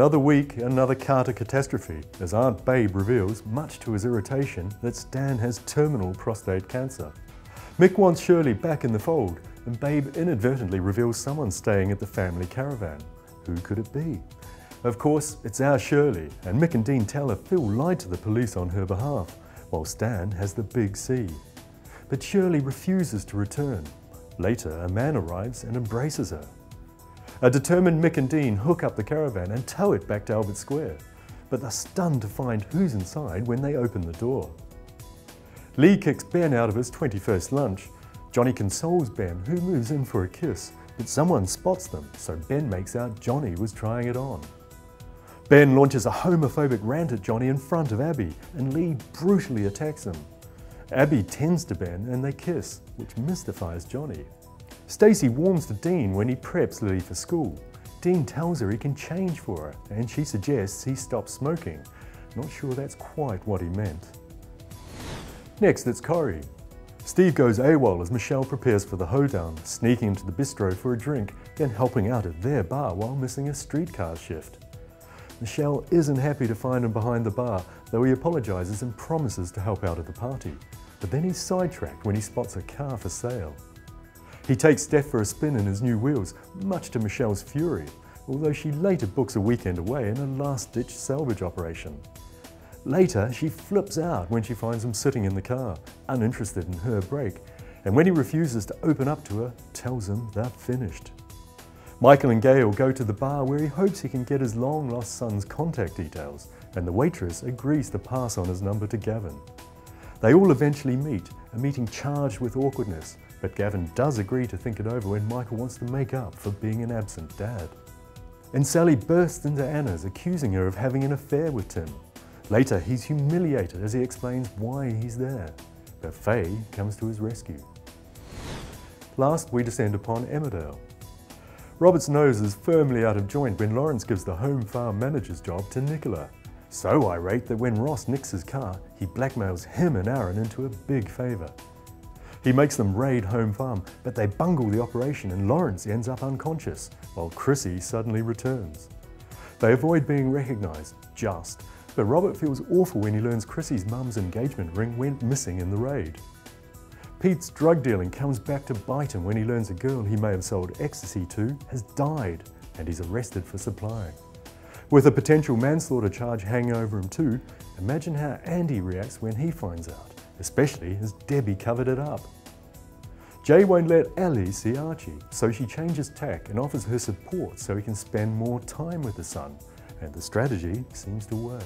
Another week, another Carter catastrophe, as Aunt Babe reveals, much to his irritation, that Stan has terminal prostate cancer. Mick wants Shirley back in the fold, and Babe inadvertently reveals someone staying at the family caravan. Who could it be? Of course, it's our Shirley, and Mick and Dean tell her Phil lied to the police on her behalf, while Stan has the big C. But Shirley refuses to return. Later, a man arrives and embraces her. A determined Mick and Dean hook up the caravan and tow it back to Albert Square, but they're stunned to find who's inside when they open the door. Lee kicks Ben out of his 21st lunch. Johnny consoles Ben, who moves in for a kiss, but someone spots them, so Ben makes out Johnny was trying it on. Ben launches a homophobic rant at Johnny in front of Abby, and Lee brutally attacks him. Abby tends to Ben and they kiss, which mystifies Johnny. Stacy warms to Dean when he preps Lily for school. Dean tells her he can change for her, and she suggests he stop smoking. Not sure that's quite what he meant. Next, it's Corrie. Steve goes AWOL as Michelle prepares for the hoedown, sneaking into the bistro for a drink, then helping out at their bar while missing a streetcar shift. Michelle isn't happy to find him behind the bar, though he apologises and promises to help out at the party. But then he's sidetracked when he spots a car for sale. He takes Steph for a spin in his new wheels, much to Michelle's fury, although she later books a weekend away in a last-ditch salvage operation. Later, she flips out when she finds him sitting in the car, uninterested in her break, and when he refuses to open up to her, tells him they're finished. Michael and Gail go to the bar where he hopes he can get his long-lost son's contact details, and the waitress agrees to pass on his number to Gavin. They all eventually meet, a meeting charged with awkwardness, but Gavin does agree to think it over when Michael wants to make up for being an absent dad. And Sally bursts into Anna's, accusing her of having an affair with Tim. Later, he's humiliated as he explains why he's there, but Faye comes to his rescue. Last, we descend upon Emmerdale. Robert's nose is firmly out of joint when Lawrence gives the home farm manager's job to Nicola. So irate that when Ross nicks his car, he blackmails him and Aaron into a big favour. He makes them raid home farm, but they bungle the operation and Lawrence ends up unconscious, while Chrissy suddenly returns. They avoid being recognised, but Robert feels awful when he learns Chrissy's mum's engagement ring went missing in the raid. Pete's drug dealing comes back to bite him when he learns a girl he may have sold ecstasy to has died, and he's arrested for supplying. With a potential manslaughter charge hanging over him too, imagine how Andy reacts when he finds out, especially as Debbie covered it up. Jay won't let Ellie see Archie, so she changes tack and offers her support so he can spend more time with the son, and the strategy seems to work.